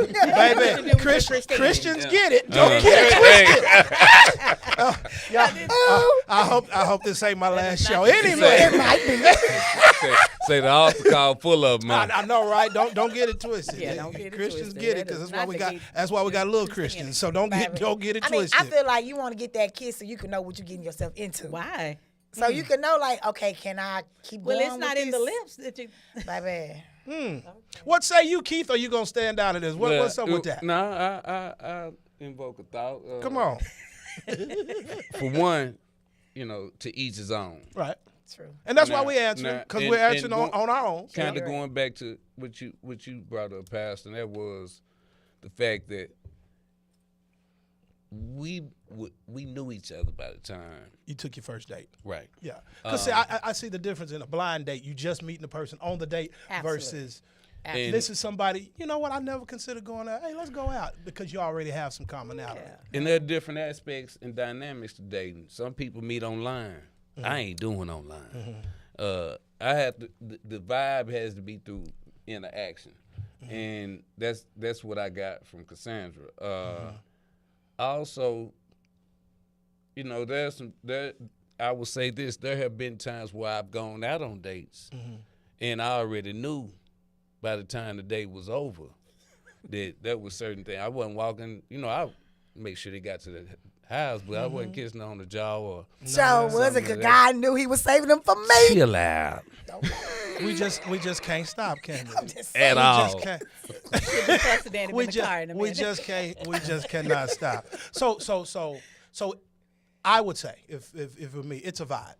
Baby, do with Christine. Christians get it. Don't get it Hey, twisted. Yeah. Oh, I hope this ain't my last show. it Anyway, might be. say the altar call full of them. I know, right? Don't get it twisted. Yeah, don't get it Christians twisted. get it That because is that's why not we the got gate. that's why we got little Christians. So don't get it I mean, twisted. I feel like you want to get that kiss so you can know what you're getting yourself into. Why? So you can know, like, okay, can I keep Well, going it's not with in the this? lips that you. Baby. What say you, Keith? Are you gonna stand out of this? What's up with that? No, I invoke a thought. Come on. For one, to each his own. Right. True. And that's why Now- we answering, now, because and- we're answering and on our own. Kind of Right. going back to what you brought up, Pastor, and that was the fact that we knew each other by the time. You took your first date. Right. Yeah. Because I see the difference in a blind date. You just meeting the person on the date Absolutely. versus And, this is somebody, you know what, I never considered going out. Hey, let's go out because you already have some commonality. and there are different aspects and dynamics to dating. Some people meet online. I ain't doing online. I have to, the vibe has to be through interaction, and that's what I got from Cassandra. Also, I will say this: there have been times where I've gone out on dates, and I already knew by the time the date was over that was certain thing. I wasn't walking. I make sure they got to the house, but I wasn't kissing her on the jaw or. So was it something because like that. God knew he was saving them for me? Chill out. We just can't stop, can we? Just At saying. all. Just can't. Unprecedented We in the car in a we minute. just cannot stop. So I would say if for me, it's a vibe.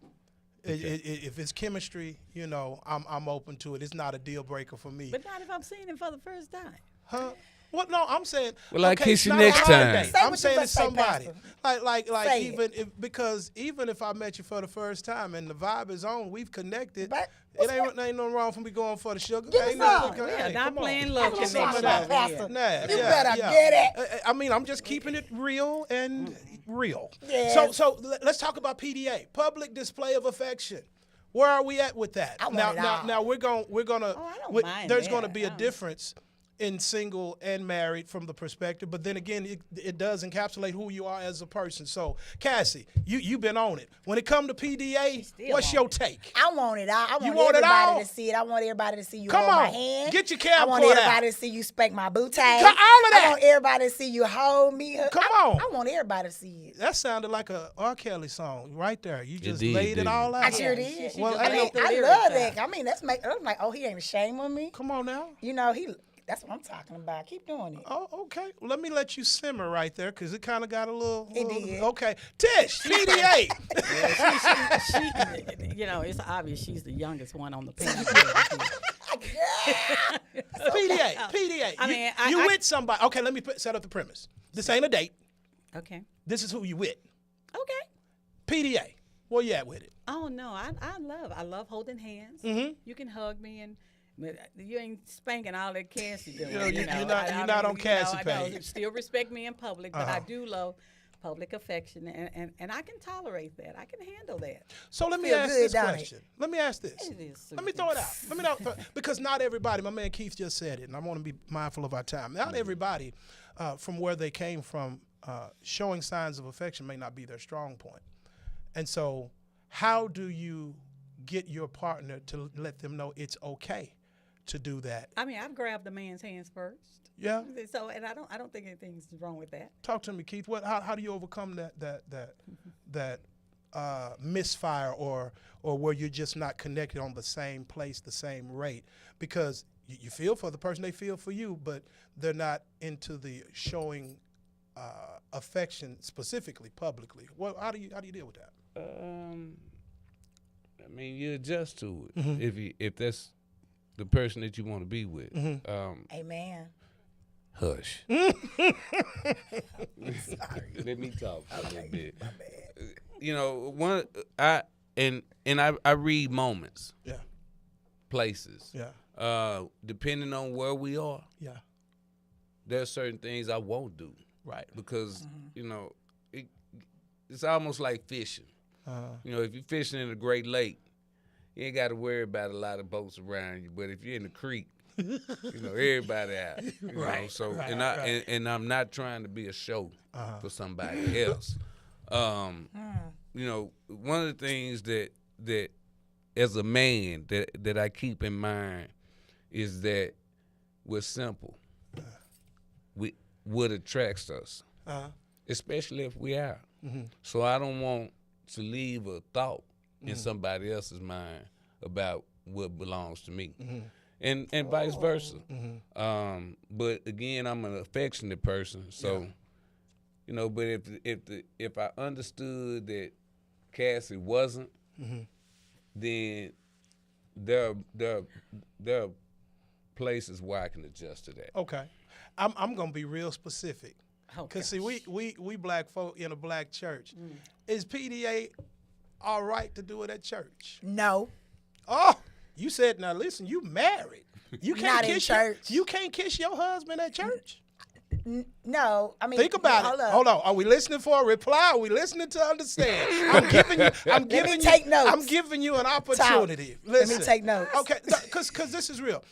If it's chemistry, you know, I'm open to it. It's not a deal breaker for me. But not if I'm seeing him for the first time. Huh? Well, no, I'm saying. Well, I okay, kiss it's you not a next blind time. date. Say I'm what you saying gonna it's say, somebody. Pastor. Like Say even it. because even if I met you for the first time and the vibe is on, we've connected. But It ain't nothing wrong for me going for the sugar. Give Ain't me some. nothing- Yeah, hey, not come on. playing love Give me connection some of that, over here. Pastor. Nah, You yeah, better yeah. get it. I mean, I'm just keeping it real and real. Yes. So let's talk about PDA, public display of affection. Where are we at with that? I want it all. Now we're gonna Oh, I don't mind there's that. going to be a I don't- difference in single and married from the perspective, but then again, it does encapsulate who you are as a person. So, Cassie, you've been on it. When it come to PDA, still what's on your it. take? I want it all. I You want want it everybody all? to see it. I want everybody to see you Come hold my on. hand. Get your I want camcorder everybody out. to see you spank my booty. All of that. I want everybody to see you hold me. Come I on. want everybody to see it. That sounded like a R. Kelly song right there. You just did, laid it didn't all it? out. I sure Yeah, did. she Well, just I I know- mean, laid the I lyrics love out. that. I mean, I'm like, oh, he ain't ashamed of me. Come on now. You know, that's what I'm talking about. Keep doing it. Oh, okay. Well, let me let you simmer right there because it kind of got a little. It did. Okay. Tish, PDA. She, you know, it's obvious she's the youngest one on the panel. PDA. I mean, I- you with somebody. Okay, let me set up the premise. This ain't a date. Okay. This is who you with. Okay. PDA. Where you at with it? Oh no, I love holding hands. Mhm. You can hug me but you ain't spanking all that Cassie doing. You're know. not- I you're not mean, on Cassie I know, page. still respect me in public, but I Uh-huh. do love public affection, and I can tolerate that. I can handle that. So let me Feel ask good, this don't it? question. Let me ask this. It is Let me throw it out. Let me know because not everybody. My man Keith just said it, and I want to be mindful of our time. Not everybody, from where they came from, showing signs of affection may not be their strong point. And so, how do you get your partner to let them know it's okay to do that? I mean, I've grabbed the man's hands first. Yeah. So, and I don't think anything's wrong with that. Talk to me, Keith. How do you overcome that misfire or where you're just not connected on the same place, the same rate? Because you feel for the person, they feel for you, but they're not into the showing affection specifically publicly. Well, how do you deal with that? I mean, you adjust to it if that's the person that you want to be with. Amen. Hush. Let me talk for a little bit. My bad. You know, I read moments, Yeah, places. yeah, Depending on where we are, yeah. there's certain things I won't do Right. because you know it's almost like fishing. You know, if you're fishing in a Great Lake, you ain't got to worry about a lot of boats around you. But if you're in the creek, you know, everybody out. You know? Right, So right, and right. and I'm not trying to be a show for somebody else. You know, one of the things that as a man that I keep in mind is that we're simple. What attracts us, especially if we are. So I don't want to leave a thought in somebody else's mind about what belongs to me, and vice versa. But again, I'm an affectionate person, so you know. But if I understood that Cassie wasn't, then there are places where I can adjust to that. Okay. I'm gonna be real specific. Oh, Cause see, gosh. we black folk in a black church. Is PDA all right to do it at church? No. Oh, you said now. Listen, you married. You can't Not in kiss church. You can't kiss your husband at church. No. I mean, Think about hold it. up. Hold on. Are we listening for a reply? Are we listening to understand? I'm giving you. I'm giving you. take notes. I'm giving you an opportunity. Let me Listen. take notes. Okay, because this is real.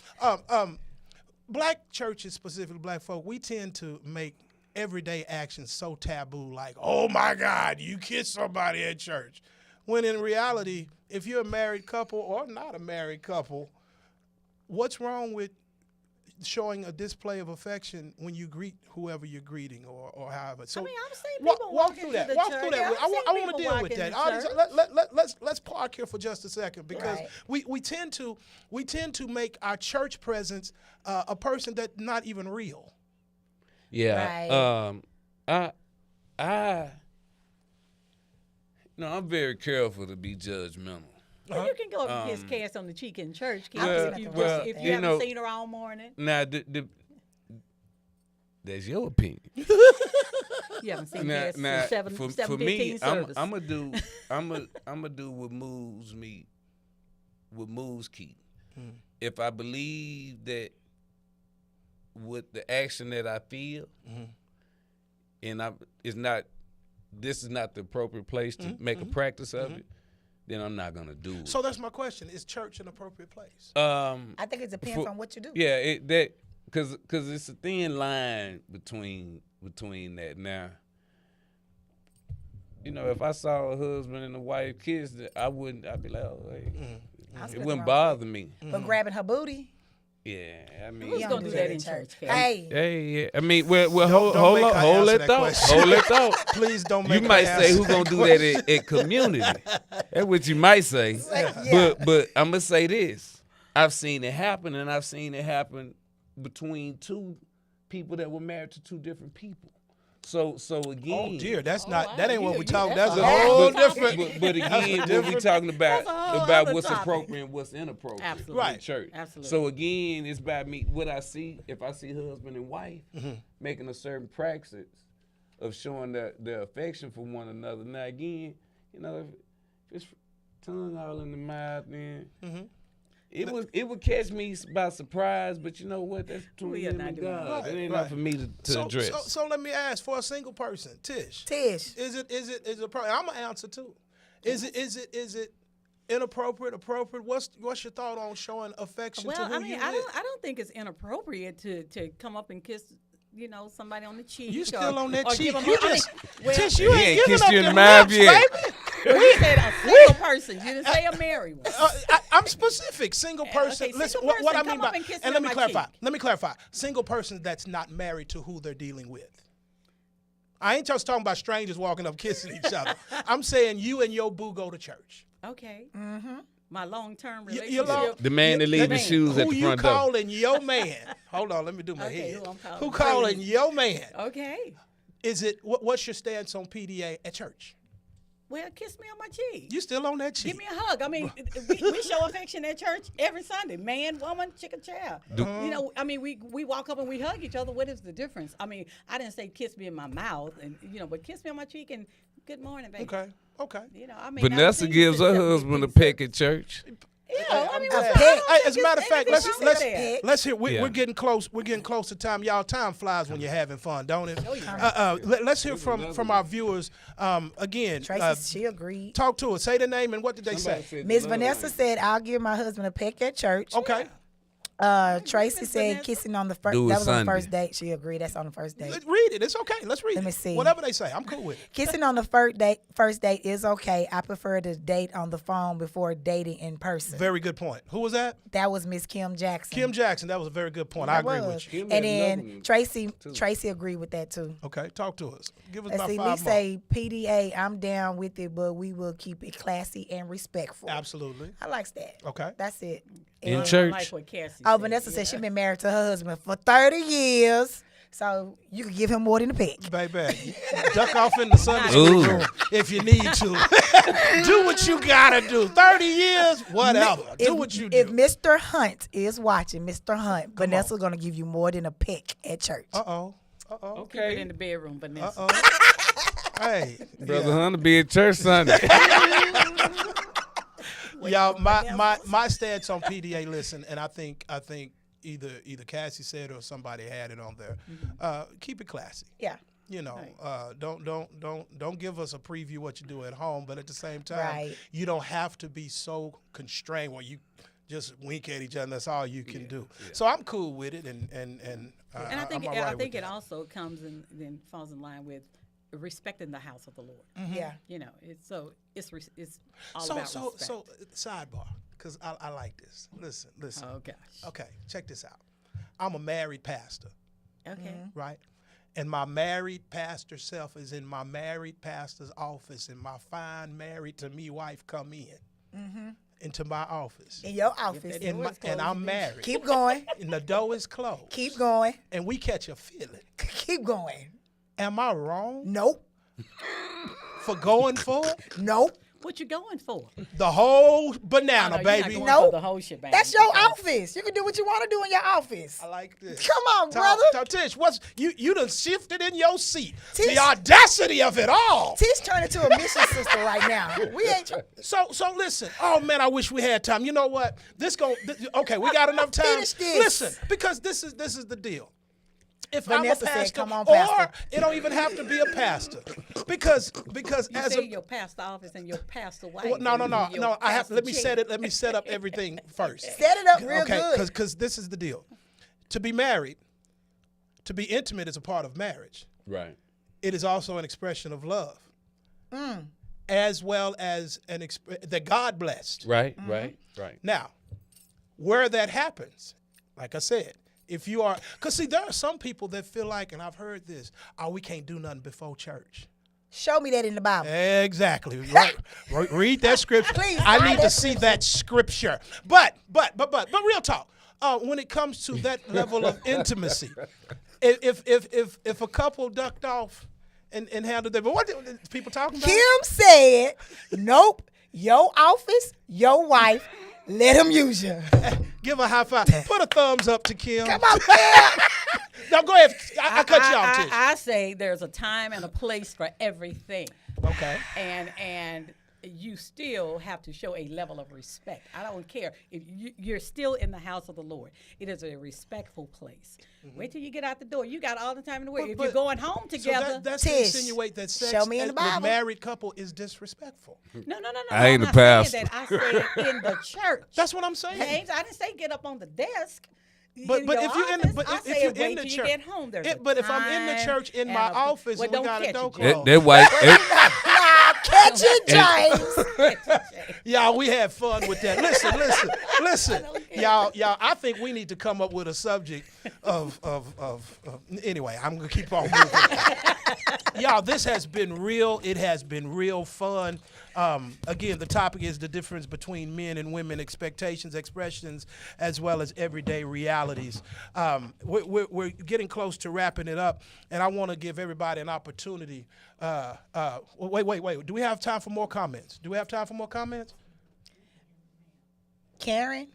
Black churches, specifically black folk, we tend to make everyday actions so taboo, like, oh my God, you kiss somebody at church. When in reality, if you're a married couple or not a married couple, what's wrong with showing a display of affection when you greet whoever you're greeting or however? So I mean, I've seen walk people walk walk through into that. the Walk church. through that. I've I seen want to people deal walk with that. into Audience, let's park here for just a second because Right. we tend to make our church presence a person that's not even real. Yeah. Right. I No, I'm very careful to be judgmental. Well, you can go up and kiss Cass on the cheek in church. Well, if you, well, if you you haven't know- seen her all morning, Now, that's your opinion. you haven't seen Now, Cass now since for 7:15 me, service. I'm gonna do what moves keep. If I believe that with the action that I feel, and this is not the appropriate place to make a practice of it, then I'm not gonna do it. So that's my question: is church an appropriate place? I think it depends on what you do. Yeah, because it's a thin line between that. Now, you know, if I saw a husband and a wife kiss, I'd be like, oh, hey, it wouldn't bother me. But grabbing her booty, Yeah, I mean, Who's you gonna don't do that in church, Cass? Hey, hey, yeah. I mean, well, Don't hold make up, her hold answer that that thought, question. hold that thought. Please don't You make. might her say answer who's gonna do that at community. That's what you might say. Yeah. But I'm gonna say this: I've seen it happen, and I've seen it happen between two people that were married to two different people. So again, Oh dear, that's Oh, not. wow. That ain't what You- we you- talking. that's That's a a whole whole different. But again, what we talking about That's a whole what's other topic. appropriate and what's inappropriate Absolutely. in Right. church. Absolutely. So again, it's about me. What I see, if I see husband and wife making a certain practice of showing their affection for one another. Now again, you know, if it's tongue all in the mouth, then it would catch me by surprise. But you know what? That's between We are him not and doing God. that. It ain't Right, not for me to So, address. so let me ask for a single person, Tish. Tish. Is it appropriate? I'm gonna answer too. Is it inappropriate? Appropriate? What's your thought on showing affection to Well, who I mean, you I with? don't think it's inappropriate to come up and kiss, somebody on the cheek. You still on that or cheek? give 'em You I mean, just well, Tish, you He ain't ain't giving kissed up you in them the mouth lips, yet. baby. you said a single person. You didn't say a married one. I'm specific. Single person. okay, Listen, single what I person, mean come up by and kiss and me let on me my clarify. cheek. Let me clarify. Single person that's not married to who they're dealing with. I ain't just talking about strangers walking up kissing each other. I'm saying you and your boo go to church. Okay. My long-term You- relationship. you long- The man that leave his man. shoes at Who the you front door. calling your man? Hold on, let me do my Okay, head. who I'm calling? Who calling Please. your man? Okay. Is it what's your stance on PDA at church? Well, kiss me on my cheek. You still on that cheek? Give me a hug. I mean, we show affection at church every Sunday. Man, woman, chicken, child. I mean, we walk up and we hug each other. What is the difference? I mean, I didn't say kiss me in my mouth, and but kiss me on my cheek and good morning, baby. Okay. I mean, Vanessa gives her husband a peck at church. Yeah, I mean, A what's peck. wrong? Hey, as a matter of fact, let's Peck. let's hear. Yeah. We're getting close. We're getting close to time. Y'all, time flies when you're having fun, don't it? Oh, yeah. Let's hear from our viewers. Again, Tracy, she agreed. talk to us. Say the name and what did they say? Miss Vanessa said, "I'll give my husband a peck at church." Okay. Tracy Miss said, Vanessa. "Kissing on the first." Do it That was on the Sunday. first date. She agreed. That's on the first date. Let's read it. It's okay. Let's read Let it. me see. Whatever they say, I'm cool with it. Kissing on the first date is okay. I prefer to date on the phone before dating in person. Very good point. Who was that? That was Miss Kim Jackson. Kim Jackson. That was a very good point. I That agree was. with you. Kim And had another then one, Tracy agreed with that too. Okay, talk to us. Give us Let's about see. 5 Lee more. say PDA. I'm down with it, but we will keep it classy and respectful. Absolutely. I likes that. Okay. That's it. In And- church. Like what Cassie Oh, said, Vanessa yeah. said she been married to her husband for 30 years, so you could give him more than a peck. Baby, duck off in the Sunday school Ooh. room if you need to. Do what you gotta do. 30 years, whatever. Do what you If do. Mr. Hunt is watching, Mr. Hunt, Vanessa's gonna give you more than a peck at church. Uh-oh. Keep it in the bedroom, Vanessa. Hey. Brother Hunter be at church Sunday. Y'all, my stance on PDA, listen, and I think either Cassie said or somebody had it on there. Keep it classy. Yeah. You know, don't give us a preview what you do at home, but at the same time, Right. you don't have to be so constrained where you just wink at each other and that's all you can do. So I'm cool with it, and And I think I'm all right I think with it that. also comes in then falls in line with respecting the house of the Lord. Yeah. It's all So about so respect. so sidebar, because I like this. Listen. Oh gosh. Okay, check this out. I'm a married pastor, Okay. right? And my married pastor self is in my married pastor's office, and my fine married to me wife come in into my office, In your office. that and, door is and closed, I'm you married, Keep going. and the door is closed, Keep going. and we catch a feeling. Keep going. Am I wrong Nope. for going for it? Nope. What you going for? The whole Oh, banana, no, you're not baby. going Nope. for the whole shebang. That's your because- office. You can do what you want to do in your office. I like this. Come on, Talk- brother. talk, Tish, what's you done shifted in your seat. Tish- The audacity of it all. Tish turned into a mission sister right now. We ain't. So listen. Oh man, I wish we had time. You know what? Okay, we got enough time. Finish this. Listen, because this is the deal. If Vanessa I'm a said, pastor, "Come on, or pastor." it don't even have to be a pastor, because You as say a your pastor office and your pastor wife. well, no. and your I have. pastor Let me chick. set it. Let me set up everything first. Set it up real Okay, good. because this is the deal. To be married, to be intimate is a part of marriage. Right. It is also an expression of love, Mm. as well as that God blessed. Right. Right. Right. Now, where that happens, like I said, if you are, because see, there are some people that feel like, and I've heard this, we can't do nothing before church. Show me that in the Bible. Exactly. Right. Read that scripture. Please, I hide need to that see that scripture. But real talk. When it comes to that level of intimacy, if a couple ducked off and handled their, but what are people talking about? Kim said, "Nope, your office, your wife, let him use you." Give a high five. Put a thumbs up to Kim. Come on, Kim. No, go ahead. I cut you off, Tish. I say there's a time and a place for everything. Okay. And you still have to show a level of respect. I don't care if you're still in the house of the Lord. It is a respectful place. Wait till you get out the door. You got all the time in the world. If you're going home together, So that's to Tish, insinuate that sex show me in the with Bible. married couple is disrespectful. no. I ain't I'm a not saying pastor. that. I said in the church. That's what I'm saying. James, I didn't say get up on the desk. But in but your if you're in office. but I if said you're wait in the till church, you get home. There's a but if I'm in the time church in and my a- office well, and we don't got a catch door it, James. closed, That white. Now catch it, James. y'all, we had fun with that. Listen, y'all. I think we need to come up with a subject of anyway. I'm gonna keep on moving. Y'all, this has been real. It has been real fun. Again, the topic is the difference between men and women, expectations, expressions, as well as everyday realities. We're getting close to wrapping it up, and I want to give everybody an opportunity. Wait. Do we have time for more comments? Karen.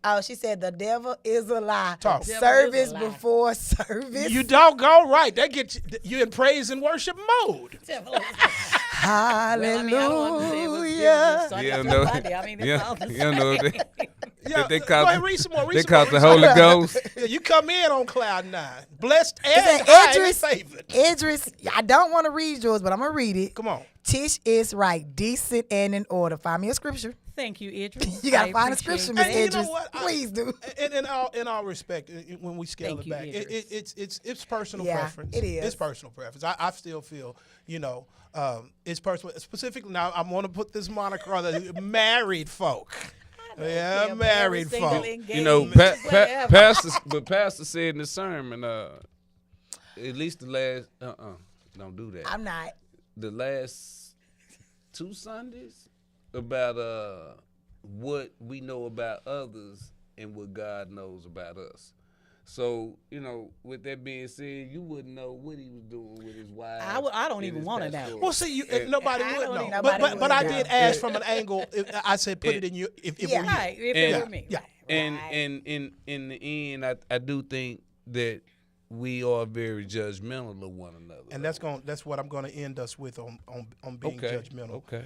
Oh, she said the devil is a lie. Talk. Devil Service is a lie. before service. You don't go right. That gets you in praise and worship mode. Hallelujah. Well, I mean, I don't want to say it was Sunday Yeah, to no. Monday. I mean, it's all the You know same. Yeah, they go call ahead, read some more. they call the Holy Ghost. Yeah, you come in on cloud 9, blessed and It said, highly favored. Idris, I don't want to read yours, but I'm going to read it. Come on. Tish is right, decent and in order. Find me a scripture. Thank you, Idris. You got to I find a appreciate scripture, that. Miss And you know Idris. what? Please do. In all respect, when we scale Thank it you, back, Idris. it's personal Yeah, preference. it is. It's personal preference. I still feel, it's personal. Specifically, now I'm going to put this moniker on the married folk. Yeah, care, married single, folk. engaged, You know, whatever. Pastor said in the sermon, at least the last, don't do that. I'm not. The last 2 Sundays about what we know about others and what God knows about us. So, with that being said, you wouldn't know what he was doing with his wife. I don't and even his wanna know. pastoral- Well, see, nobody I would don't know. think nobody But would I know. did ask from an angle. I said, put it in you if it Yeah. were you. Right, if And- it were me. Yeah. And Right. in the end, I do think that we are very judgmental of one another. And that's what I'm going to end us with on being okay. judgmental. Okay.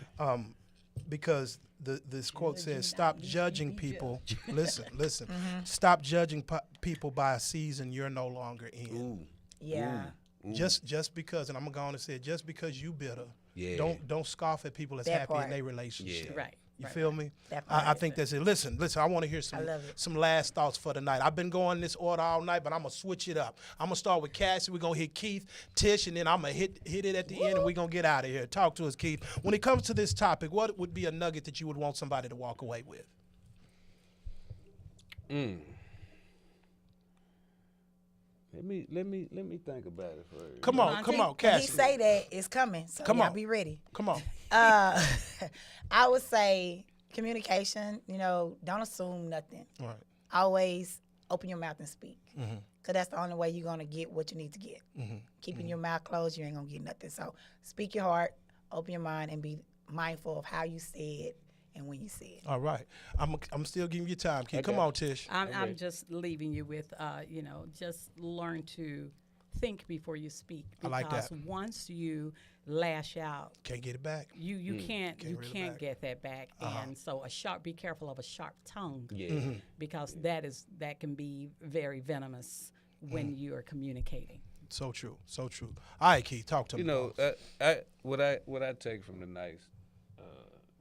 Because this quote says, "Stop judging people." Listen. Mm-hmm. Stop judging people by a season you're no longer in. Ooh. Yeah. Just because, and I'm going to say, it, just because you bitter, Yeah. don't scoff at people that's That happy part. in their relationship. Right. You feel me? That part. I think that's it. Listen. I want to hear I love it. some last thoughts for the night. I've been going this order all night, but I'm gonna switch it up. I'm gonna start with Cassie. We're gonna hit Keith, Tish, and then I'm gonna hit it at the end, and we're gonna get out of here. Talk to us, Keith. When it comes to this topic, what would be a nugget that you would want somebody to walk away with? Let me think about it first. Come on, When he Cassie. say that, it's coming. So Come y'all on. be ready. Come on. I would say communication, don't assume nothing. All right. Always open your mouth and speak. Because that's the only way you're going to get what you need to get. Keeping your mouth closed, you ain't going to get nothing. So speak your heart, open your mind and be mindful of how you say it and when you say it. All right. I'm still giving you time. Key. Come Okay. on, Tish. I'm just leaving you with, just learn to think before you speak. I like that. Because once you lash out, Can't get it back. you can't Can't reel it can't back. get that back. And so be careful of a sharp tongue. Yeah. Mm-hmm. Because that can be very venomous when you are communicating. So true. So true. All right, Key. Talk to me. You know, boss. what I take from tonight's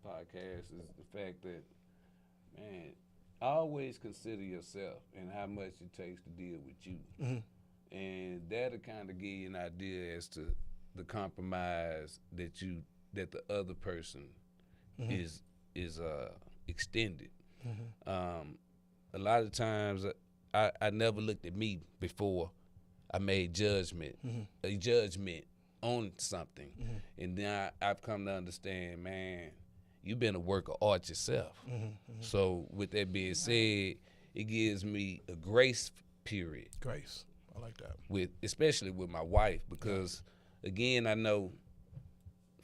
podcast is the fact that, man, always consider yourself and how much it takes to deal with you, and that'll kind of give you an idea as to the compromise that the other person is extended. A lot of times, I never looked at me before I made a judgment on something. And then I've come to understand, man, you've been a work of art yourself. So with that being said, it gives me a grace period Grace. I like that. especially with my wife, because again, I know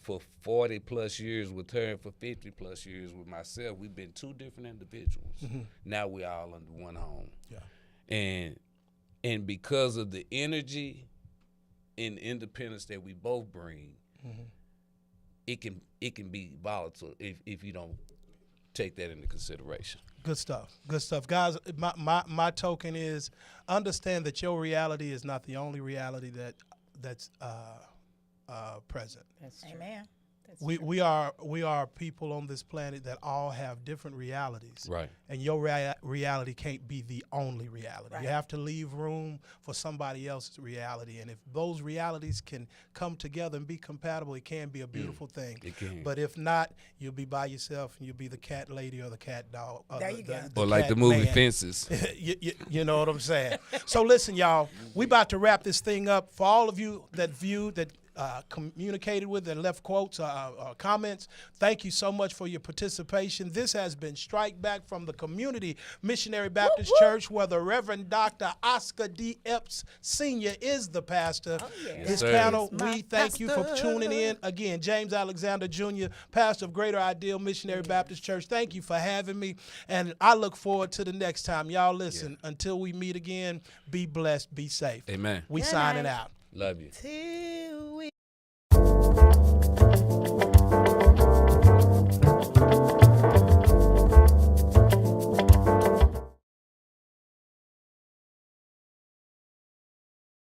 for 40 plus years with her and for 50 plus years with myself, we've been two different individuals. Now we're all under one home. Yeah. And because of the energy and independence that we both bring, it can be volatile if you don't take that into consideration. Good stuff. Good stuff. Guys, my token is understand that your reality is not the only reality that's present. That's true. Amen. That's We are people on this planet that all have different realities. Right. And your reality can't be the only reality. You Right. have to leave room for somebody else's reality. And if those realities can come together and be compatible, it can be a beautiful thing. It can. But if not, you'll be by yourself and you'll be the cat lady or the cat dog. There you go. Or like cat the movie man. Fences. You know what I'm saying? So listen, y'all, we about to wrap this thing up. For all of you that viewed, that communicated with and left quotes or comments, thank you so much for your participation. This has been Strike Back from the Community Missionary Baptist Church, where the Reverend Dr. Oscar D. Epps Sr. is the pastor. yes. His Yes, sir. panel, My we thank you for pastor. tuning in. Again, James Alexander Jr., pastor of Greater Ideal Missionary Baptist Church. Thank you for having me, and I look forward to the next time. Y'all listen, until we meet again, be blessed, be safe. Amen. We Good signing night. out. Love you. Till we